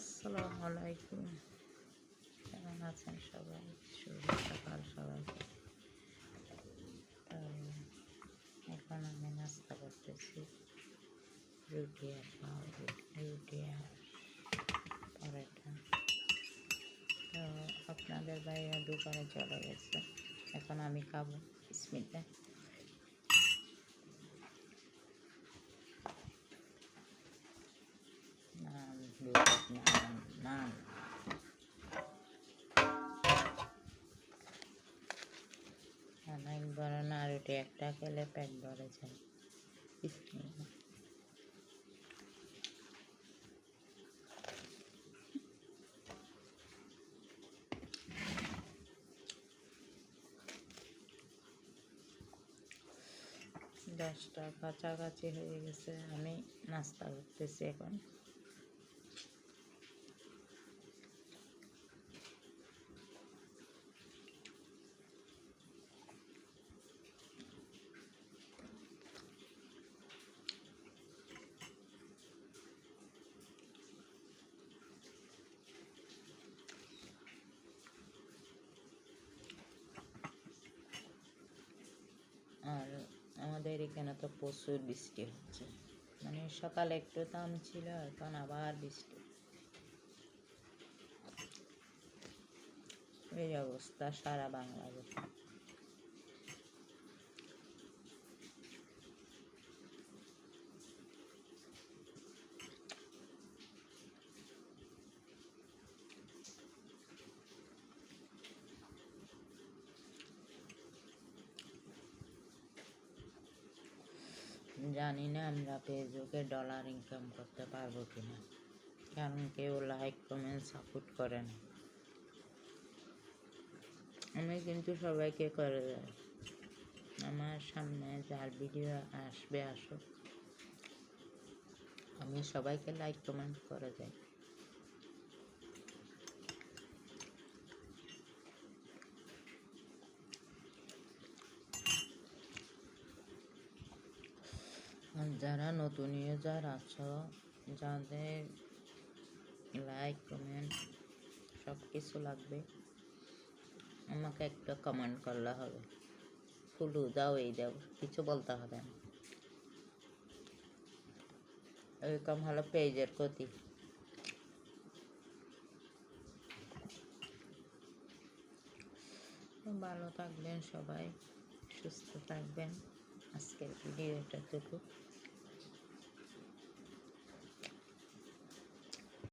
আসসালামু আলাইকুম। কেমন আছেন সবাই? শুভ সকাল সবাইকে। তো এখন আমি নাস্তা করতেছি রুটি আর পরোটা। তো আপনাদের ভাইয়া দোকানে চলে গেছে, এখন আমি খাবো। বিসমিল্লাহ। নান অনেক বড় না, রুটি একটা খেলে পেট ভরে যায়। বিসমিল্লাহ। 10টা কাছাকাছি হয়ে গেছে, আমি নাস্তা করতেছি এখন। আর আমাদের এখানে তো প্রচুর বৃষ্টি হচ্ছে, মানে সকালে একটু দাম ছিল, এখন আবার বৃষ্টি। এই অবস্থা সারা বাংলাদেশে। জানি না আমরা ফেসবুকে ডলার ইনকাম করতে পারবো কিনা, কারণ কেউ লাইক কমেন্ট সাপোর্ট করে না। আমি কিন্তু সবাইকে করে দেয়, আমার সামনে যার ভিডিও আসবে আসুক, আমি সবাইকে লাইক কমেন্ট করে দেয়। আর যারা নতুন ইউজার আছো, যাদের লাইক কমেন্ট সব কিছু লাগবে, আমাকে একটা কমেন্ট করলে হবে। ফুলু দাও, এই দাও, কিছু বলতে হবে না। এরকম হলো পেজের ক্ষতি। ভালো থাকবেন সবাই, সুস্থ থাকবেন। আজকের ভিডিওটা টুকু।